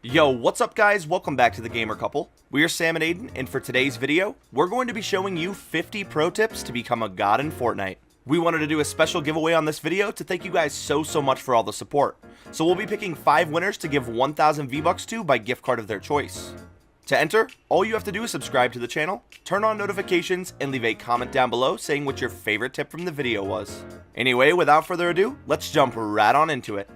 Yo, what's up guys? Welcome back to the Gamer Couple. We are Sam and Aiden, and for today's video, we're going to be showing you 50 pro tips to become a god in Fortnite. We wanted to do a special giveaway on this video to thank you guys so much for all the support. So we'll be picking 5 winners to give 1,000 V-Bucks to by gift card of their choice. To enter, all you have to do is subscribe to the channel, turn on notifications, and leave a comment down below saying what your favorite tip from the video was. Anyway, without further ado, let's jump right on into it.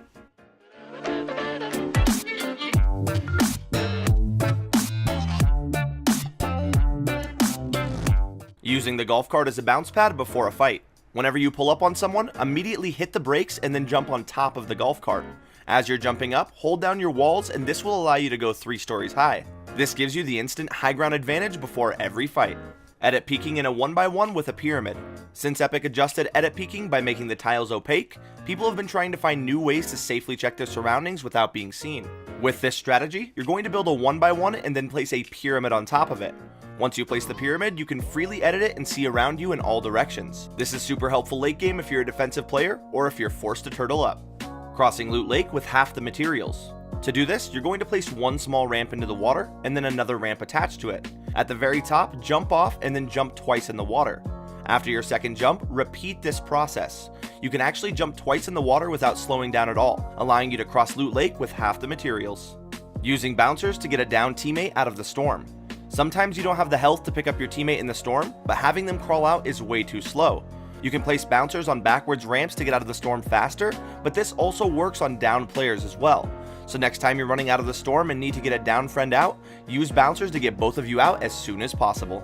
Using the golf cart as a bounce pad before a fight. Whenever you pull up on someone, immediately hit the brakes and then jump on top of the golf cart. As you're jumping up, hold down your walls and this will allow you to go 3 stories high. This gives you the instant high ground advantage before every fight. Edit peeking in a 1x1 with a pyramid. Since Epic adjusted edit peeking by making the tiles opaque, people have been trying to find new ways to safely check their surroundings without being seen. With this strategy, you're going to build a 1x1 and then place a pyramid on top of it. Once you place the pyramid, you can freely edit it and see around you in all directions. This is super helpful late game if you're a defensive player or if you're forced to turtle up. Crossing Loot Lake with half the materials. To do this, you're going to place one small ramp into the water and then another ramp attached to it. At the very top, jump off and then jump twice in the water. After your second jump, repeat this process. You can actually jump twice in the water without slowing down at all, allowing you to cross Loot Lake with half the materials. Using bouncers to get a down teammate out of the storm. Sometimes you don't have the health to pick up your teammate in the storm, but having them crawl out is way too slow. You can place bouncers on backwards ramps to get out of the storm faster, but this also works on down players as well. So next time you're running out of the storm and need to get a down friend out, use bouncers to get both of you out as soon as possible.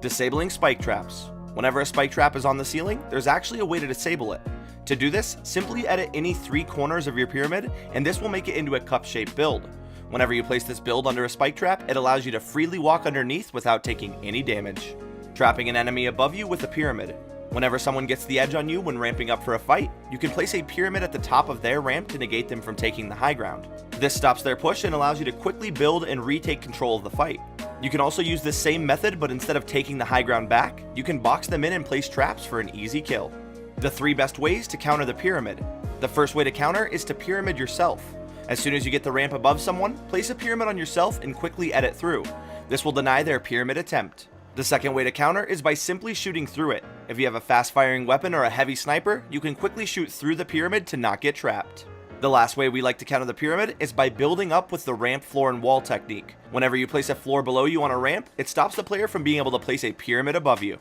Disabling spike traps. Whenever a spike trap is on the ceiling, there's actually a way to disable it. To do this, simply edit any 3 corners of your pyramid, and this will make it into a cup-shaped build. Whenever you place this build under a spike trap, it allows you to freely walk underneath without taking any damage. Trapping an enemy above you with a pyramid. Whenever someone gets the edge on you when ramping up for a fight, you can place a pyramid at the top of their ramp to negate them from taking the high ground. This stops their push and allows you to quickly build and retake control of the fight. You can also use this same method, but instead of taking the high ground back, you can box them in and place traps for an easy kill. The 3 best ways to counter the pyramid. The first way to counter is to pyramid yourself. As soon as you get the ramp above someone, place a pyramid on yourself and quickly edit through. This will deny their pyramid attempt. The second way to counter is by simply shooting through it. If you have a fast firing weapon or a heavy sniper, you can quickly shoot through the pyramid to not get trapped. The last way we like to counter the pyramid is by building up with the ramp, floor, and wall technique. Whenever you place a floor below you on a ramp, it stops the player from being able to place a pyramid above you.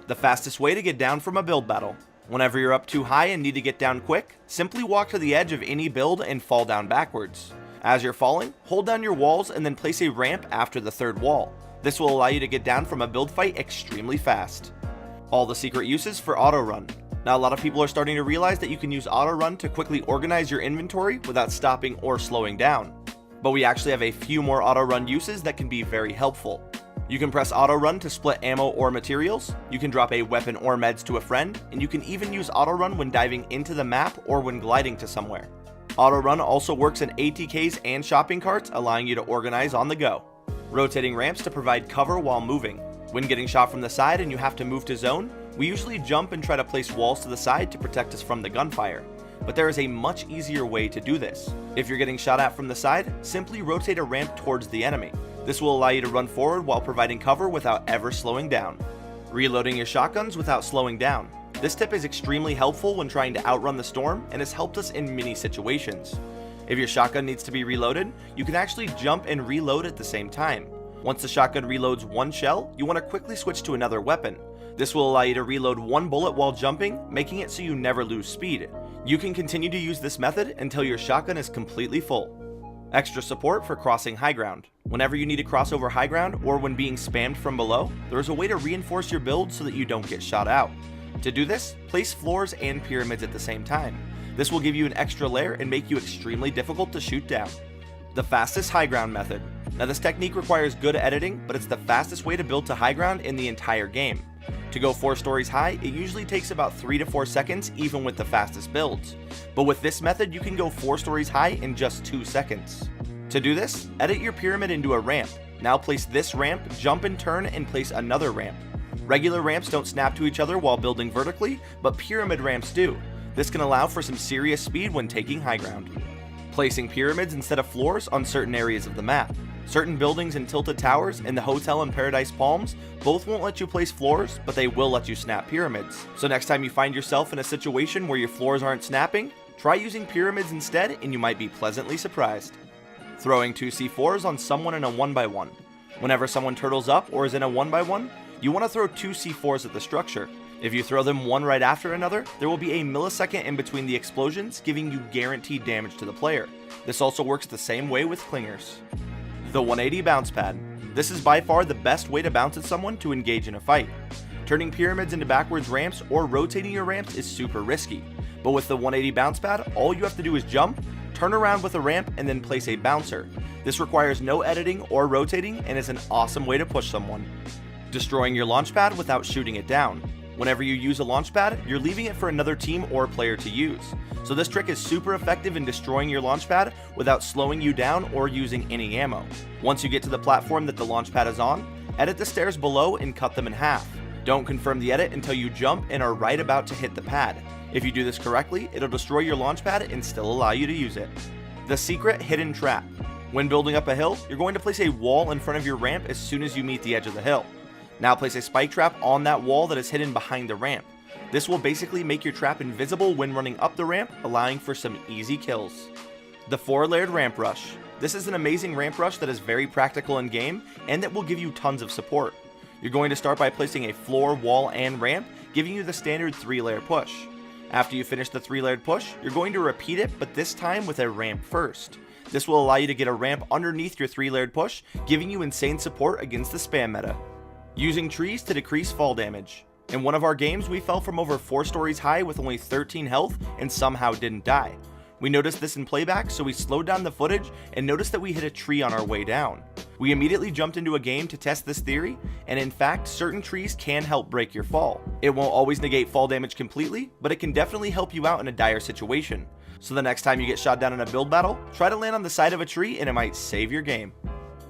The fastest way to get down from a build battle. Whenever you're up too high and need to get down quick, simply walk to the edge of any build and fall down backwards. As you're falling, hold down your walls and then place a ramp after the 3rd wall. This will allow you to get down from a build fight extremely fast. All the secret uses for auto run. Now a lot of people are starting to realize that you can use auto run to quickly organize your inventory without stopping or slowing down. But we actually have a few more auto run uses that can be very helpful. You can press auto run to split ammo or materials, you can drop a weapon or meds to a friend, and you can even use auto run when diving into the map or when gliding to somewhere. Auto run also works in ATKs and shopping carts, allowing you to organize on the go. Rotating ramps to provide cover while moving. When getting shot from the side and you have to move to zone, we usually jump and try to place walls to the side to protect us from the gunfire. But there is a much easier way to do this. If you're getting shot at from the side, simply rotate a ramp towards the enemy. This will allow you to run forward while providing cover without ever slowing down. Reloading your shotguns without slowing down. This tip is extremely helpful when trying to outrun the storm and has helped us in many situations. If your shotgun needs to be reloaded, you can actually jump and reload at the same time. Once the shotgun reloads 1 shell, you want to quickly switch to another weapon. This will allow you to reload 1 bullet while jumping, making it so you never lose speed. You can continue to use this method until your shotgun is completely full. Extra support for crossing high ground. Whenever you need to cross over high ground or when being spammed from below, there is a way to reinforce your build so that you don't get shot out. To do this, place floors and pyramids at the same time. This will give you an extra layer and make you extremely difficult to shoot down. The fastest high ground method. Now this technique requires good editing, but it's the fastest way to build to high ground in the entire game. To go 4 stories high, it usually takes about 3 to 4 seconds even with the fastest builds. But with this method, you can go 4 stories high in just 2 seconds. To do this, edit your pyramid into a ramp. Now place this ramp, jump and turn, and place another ramp. Regular ramps don't snap to each other while building vertically, but pyramid ramps do. This can allow for some serious speed when taking high ground. placing pyramids instead of floors on certain areas of the map. Certain buildings and tilted towers in the hotel in Paradise Palms both won't let you place floors, but they will let you snap pyramids. So next time you find yourself in a situation where your floors aren't snapping, try using pyramids instead and you might be pleasantly surprised. Throwing 2 C4s on someone in a 1x1. Whenever someone turtles up or is in a 1x1, you want to throw 2 C4s at the structure. If you throw them one right after another, there will be a millisecond in between the explosions, giving you guaranteed damage to the player. This also works the same way with clingers. The 180 bounce pad. This is by far the best way to bounce at someone to engage in a fight. Turning pyramids into backwards ramps or rotating your ramps is super risky, but with the 180 bounce pad, all you have to do is jump, turn around with a ramp, and then place a bouncer. This requires no editing or rotating and is an awesome way to push someone. Destroying your launch pad without shooting it down. Whenever you use a launch pad, you're leaving it for another team or player to use. So this trick is super effective in destroying your launch pad without slowing you down or using any ammo. Once you get to the platform that the launch pad is on, edit the stairs below and cut them in half. Don't confirm the edit until you jump and are right about to hit the pad. If you do this correctly, it'll destroy your launch pad and still allow you to use it. The secret hidden trap. When building up a hill, you're going to place a wall in front of your ramp as soon as you meet the edge of the hill. Now place a spike trap on that wall that is hidden behind the ramp. This will basically make your trap invisible when running up the ramp, allowing for some easy kills. The 4-layered ramp rush. This is an amazing ramp rush that is very practical in game and that will give you tons of support. You're going to start by placing a floor, wall, and ramp, giving you the standard 3-layer push. After you finish the 3-layered push, you're going to repeat it, but this time with a ramp first. This will allow you to get a ramp underneath your 3-layered push, giving you insane support against the spam meta. Using trees to decrease fall damage. In one of our games, we fell from over 4 stories high with only 13 health and somehow didn't die. We noticed this in playback, so we slowed down the footage and noticed that we hit a tree on our way down. We immediately jumped into a game to test this theory, and in fact, certain trees can help break your fall. It won't always negate fall damage completely, but it can definitely help you out in a dire situation. So the next time you get shot down in a build battle, try to land on the side of a tree and it might save your game.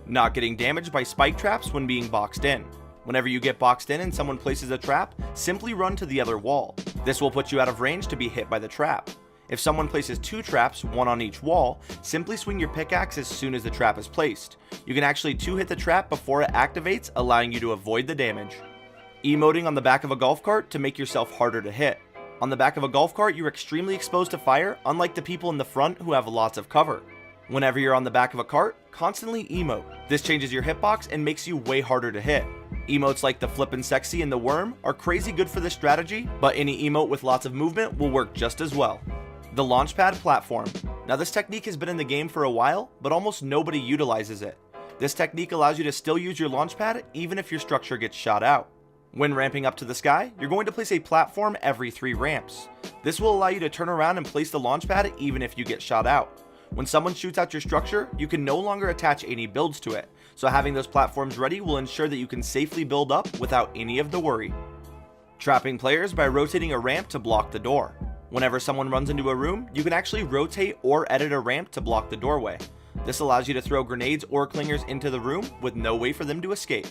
Not getting damaged by spike traps when being boxed in. Whenever you get boxed in and someone places a trap, simply run to the other wall. This will put you out of range to be hit by the trap. If someone places 2 traps, one on each wall, simply swing your pickaxe as soon as the trap is placed. You can actually 2-hit the trap before it activates, allowing you to avoid the damage. Emoting on the back of a golf cart to make yourself harder to hit. On the back of a golf cart, you're extremely exposed to fire, unlike the people in the front who have lots of cover. Whenever you're on the back of a cart, constantly emote. This changes your hitbox and makes you way harder to hit. Emotes like the Flippin' Sexy and the Worm are crazy good for this strategy, but any emote with lots of movement will work just as well. The Launchpad Platform. Now this technique has been in the game for a while, but almost nobody utilizes it. This technique allows you to still use your launchpad even if your structure gets shot out. When ramping up to the sky, you're going to place a platform every 3 ramps. This will allow you to turn around and place the launchpad even if you get shot out. When someone shoots out your structure, you can no longer attach any builds to it, so having those platforms ready will ensure that you can safely build up without any of the worry. Trapping players by rotating a ramp to block the door. Whenever someone runs into a room, you can actually rotate or edit a ramp to block the doorway. This allows you to throw grenades or clingers into the room with no way for them to escape.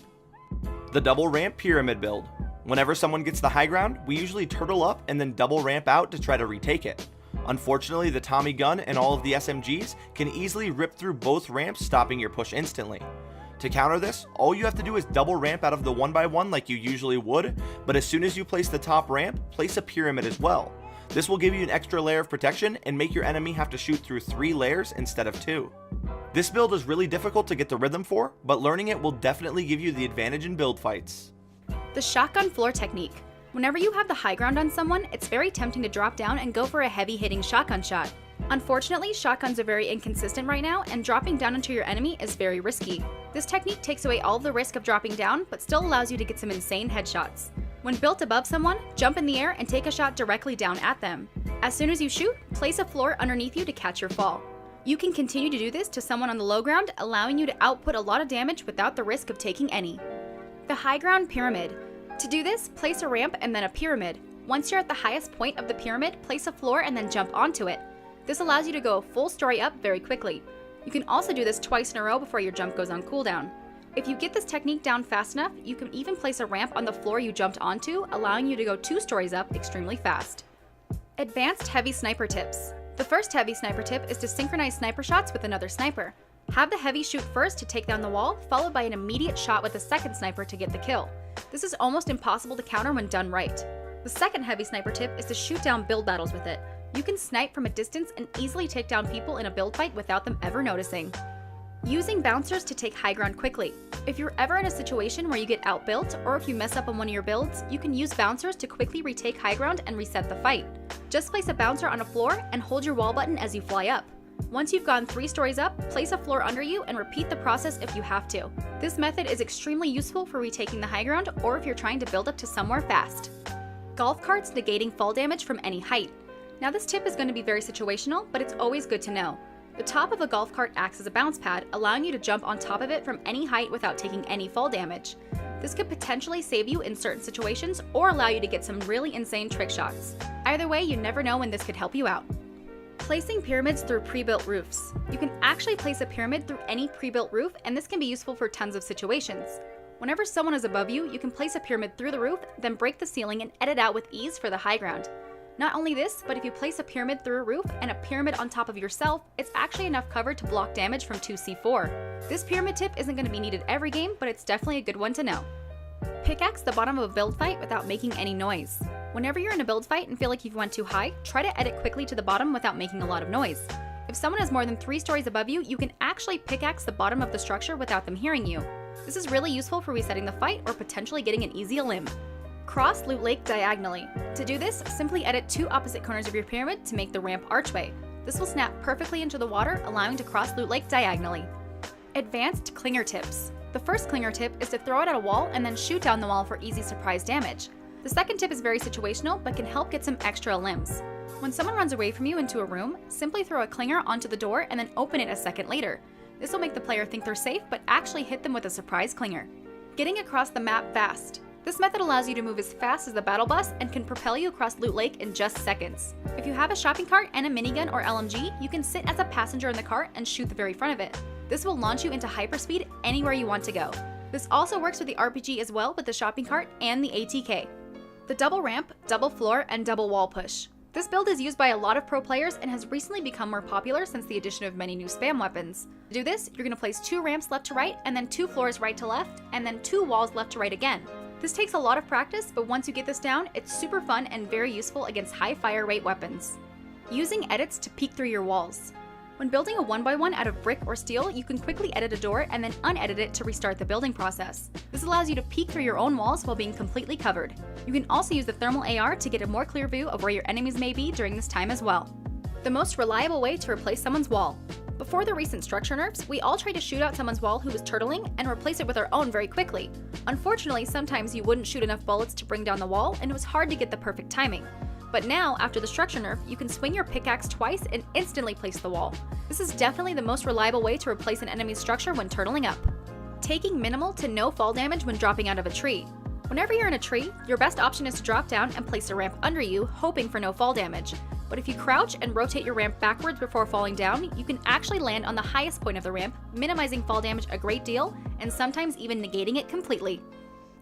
The double ramp pyramid build. Whenever someone gets the high ground, we usually turtle up and then double ramp out to try to retake it. Unfortunately, the Tommy gun and all of the SMGs can easily rip through both ramps, stopping your push instantly. To counter this, all you have to do is double ramp out of the 1x1 like you usually would, but as soon as you place the top ramp, place a pyramid as well. This will give you an extra layer of protection and make your enemy have to shoot through 3 layers instead of 2. This build is really difficult to get the rhythm for, but learning it will definitely give you the advantage in build fights. The shotgun floor technique. Whenever you have the high ground on someone, it's very tempting to drop down and go for a heavy hitting shotgun shot. Unfortunately, shotguns are very inconsistent right now, and dropping down into your enemy is very risky. This technique takes away all the risk of dropping down, but still allows you to get some insane headshots. When built above someone, jump in the air and take a shot directly down at them. As soon as you shoot, place a floor underneath you to catch your fall. You can continue to do this to someone on the low ground, allowing you to output a lot of damage without the risk of taking any. The high ground pyramid. To do this, place a ramp and then a pyramid. Once you're at the highest point of the pyramid, place a floor and then jump onto it. This allows you to go a full story up very quickly. You can also do this twice in a row before your jump goes on cooldown. If you get this technique down fast enough, you can even place a ramp on the floor you jumped onto, allowing you to go 2 stories up extremely fast. Advanced heavy sniper tips. The first heavy sniper tip is to synchronize sniper shots with another sniper. Have the heavy shoot first to take down the wall, followed by an immediate shot with the second sniper to get the kill. This is almost impossible to counter when done right. The second heavy sniper tip is to shoot down build battles with it. You can snipe from a distance and easily take down people in a build fight without them ever noticing. Using bouncers to take high ground quickly. If you're ever in a situation where you get outbuilt, or if you mess up on one of your builds, you can use bouncers to quickly retake high ground and reset the fight. Just place a bouncer on a floor and hold your wall button as you fly up. Once you've gone 3 stories up, place a floor under you and repeat the process if you have to. This method is extremely useful for retaking the high ground or if you're trying to build up to somewhere fast. Golf carts negating fall damage from any height. Now this tip is going to be very situational, but it's always good to know. The top of a golf cart acts as a bounce pad, allowing you to jump on top of it from any height without taking any fall damage. This could potentially save you in certain situations or allow you to get some really insane trick shots. Either way, you never know when this could help you out. Placing pyramids through pre-built roofs. You can actually place a pyramid through any pre-built roof, and this can be useful for tons of situations. Whenever someone is above you, you can place a pyramid through the roof, then break the ceiling and edit out with ease for the high ground. Not only this, but if you place a pyramid through a roof and a pyramid on top of yourself, it's actually enough cover to block damage from 2c4. This pyramid tip isn't going to be needed every game, but it's definitely a good one to know. Pickaxe the bottom of a build fight without making any noise. Whenever you're in a build fight and feel like you've went too high, try to edit quickly to the bottom without making a lot of noise. If someone is more than 3 stories above you, you can actually pickaxe the bottom of the structure without them hearing you. This is really useful for resetting the fight or potentially getting an easy limb. Cross Loot Lake diagonally. To do this, simply edit 2 opposite corners of your pyramid to make the ramp archway. This will snap perfectly into the water, allowing to cross Loot Lake diagonally. Advanced clinger tips. The first clinger tip is to throw it at a wall and then shoot down the wall for easy surprise damage. The second tip is very situational, but can help get some extra limbs. When someone runs away from you into a room, simply throw a clinger onto the door and then open it a second later. This will make the player think they're safe, but actually hit them with a surprise clinger. Getting across the map fast. This method allows you to move as fast as the battle bus and can propel you across Loot Lake in just seconds. If you have a shopping cart and a minigun or LMG, you can sit as a passenger in the cart and shoot the very front of it. This will launch you into hyperspeed anywhere you want to go. This also works with the RPG as well with the shopping cart and the ATK. The double ramp, double floor, and double wall push. This build is used by a lot of pro players and has recently become more popular since the addition of many new spam weapons. To do this, you're going to place 2 ramps left to right and then 2 floors right to left, and then 2 walls left to right again. This takes a lot of practice, but once you get this down, it's super fun and very useful against high fire rate weapons. Using edits to peek through your walls. When building a 1x1 out of brick or steel, you can quickly edit a door and then unedit it to restart the building process. This allows you to peek through your own walls while being completely covered. You can also use the thermal AR to get a more clear view of where your enemies may be during this time as well. The most reliable way to replace someone's wall. Before the recent structure nerfs, we all tried to shoot out someone's wall who was turtling and replace it with our own very quickly. Unfortunately, sometimes you wouldn't shoot enough bullets to bring down the wall, and it was hard to get the perfect timing. But now, after the structure nerf, you can swing your pickaxe twice and instantly place the wall. This is definitely the most reliable way to replace an enemy's structure when turtling up. Taking minimal to no fall damage when dropping out of a tree. Whenever you're in a tree, your best option is to drop down and place a ramp under you, hoping for no fall damage. But if you crouch and rotate your ramp backwards before falling down, you can actually land on the highest point of the ramp, minimizing fall damage a great deal, and sometimes even negating it completely.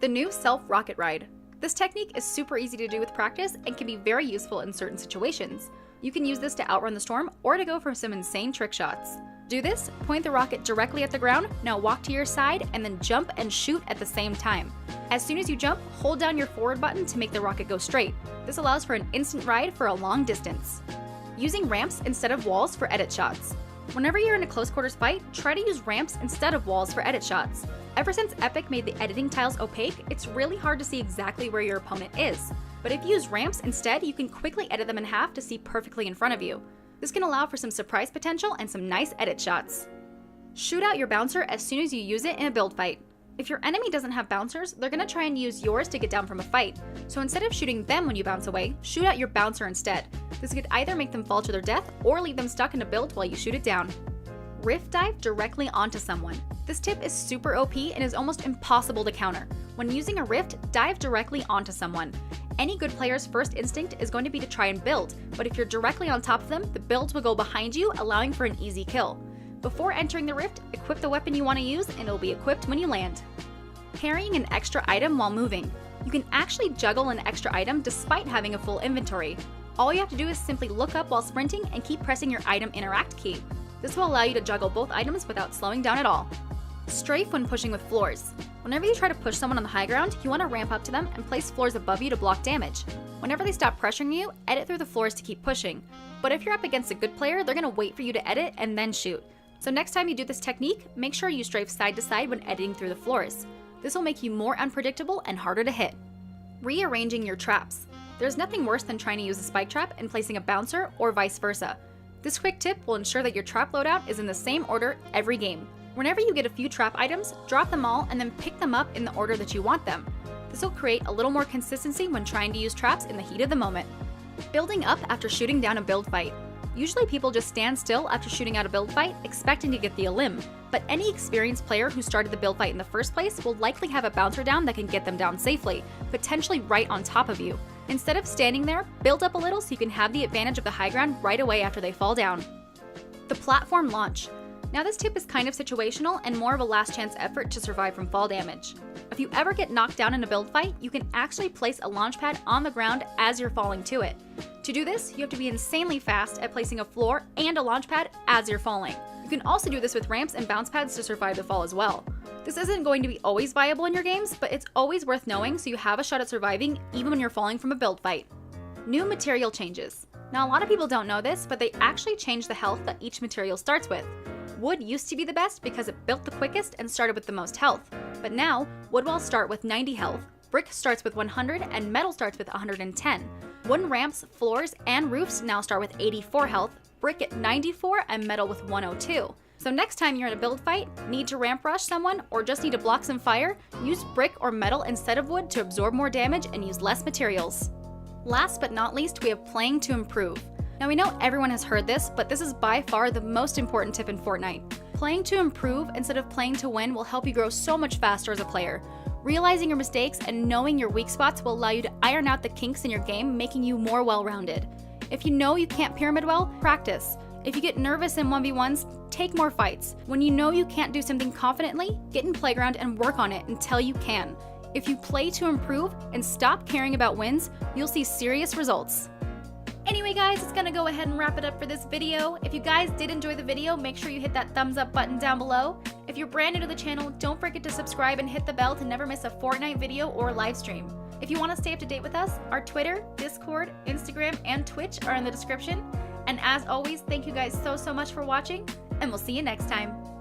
The new self-rocket ride. This technique is super easy to do with practice and can be very useful in certain situations. You can use this to outrun the storm or to go for some insane trick shots. Do this, point the rocket directly at the ground, now walk to your side, and then jump and shoot at the same time. As soon as you jump, hold down your forward button to make the rocket go straight. This allows for an instant ride for a long distance. Using ramps instead of walls for edit shots. Whenever you're in a close quarters fight, try to use ramps instead of walls for edit shots. Ever since Epic made the editing tiles opaque, it's really hard to see exactly where your opponent is. But if you use ramps instead, you can quickly edit them in half to see perfectly in front of you. This can allow for some surprise potential and some nice edit shots. Shoot out your bouncer as soon as you use it in a build fight. If your enemy doesn't have bouncers, they're going to try and use yours to get down from a fight. So instead of shooting them when you bounce away, shoot out your bouncer instead. This could either make them fall to their death or leave them stuck in a build while you shoot it down. Rift dive directly onto someone. This tip is super OP and is almost impossible to counter. When using a rift, dive directly onto someone. Any good player's first instinct is going to be to try and build, but if you're directly on top of them, the builds will go behind you, allowing for an easy kill. Before entering the rift, equip the weapon you want to use and it'll be equipped when you land. Carrying an extra item while moving. You can actually juggle an extra item despite having a full inventory. All you have to do is simply look up while sprinting and keep pressing your item interact key. This will allow you to juggle both items without slowing down at all. Strafe when pushing with floors. Whenever you try to push someone on the high ground, you want to ramp up to them and place floors above you to block damage. Whenever they stop pressuring you, edit through the floors to keep pushing. But if you're up against a good player, they're going to wait for you to edit and then shoot. So next time you do this technique, make sure you strafe side to side when editing through the floors. This will make you more unpredictable and harder to hit. Rearranging your traps. There's nothing worse than trying to use a spike trap and placing a bouncer or vice versa. This quick tip will ensure that your trap loadout is in the same order every game. Whenever you get a few trap items, drop them all and then pick them up in the order that you want them. This will create a little more consistency when trying to use traps in the heat of the moment. Building up after shooting down a build fight. Usually people just stand still after shooting out a build fight, expecting to get the elim, but any experienced player who started the build fight in the first place will likely have a bouncer down that can get them down safely, potentially right on top of you. Instead of standing there, build up a little so you can have the advantage of the high ground right away after they fall down. The platform launch. Now this tip is kind of situational and more of a last chance effort to survive from fall damage. If you ever get knocked down in a build fight, you can actually place a launch pad on the ground as you're falling to it. To do this, you have to be insanely fast at placing a floor and a launch pad as you're falling. You can also do this with ramps and bounce pads to survive the fall as well. This isn't going to be always viable in your games, but it's always worth knowing so you have a shot at surviving even when you're falling from a build fight. New material changes. Now a lot of people don't know this, but they actually change the health that each material starts with. Wood used to be the best because it built the quickest and started with the most health, but now wood walls start with 90 health, brick starts with 100, and metal starts with 110. Wooden ramps, floors, and roofs now start with 84 health, brick at 94, and metal with 102. So next time you're in a build fight, need to ramp rush someone, or just need to block some fire, use brick or metal instead of wood to absorb more damage and use less materials. Last but not least, we have playing to improve. Now we know everyone has heard this, but this is by far the most important tip in Fortnite. Playing to improve instead of playing to win will help you grow so much faster as a player. Realizing your mistakes and knowing your weak spots will allow you to iron out the kinks in your game, making you more well-rounded. If you know you can't pyramid well, practice. If you get nervous in 1v1s, take more fights. When you know you can't do something confidently, get in playground and work on it until you can. If you play to improve and stop caring about wins, you'll see serious results. Anyway guys, it's gonna go ahead and wrap it up for this video. If you guys did enjoy the video, make sure you hit that thumbs up button down below. If you're brand new to the channel, don't forget to subscribe and hit the bell to never miss a Fortnite video or live stream. If you want to stay up to date with us, our Twitter, Discord, Instagram, and Twitch are in the description. And as always, thank you guys so much for watching, and we'll see you next time.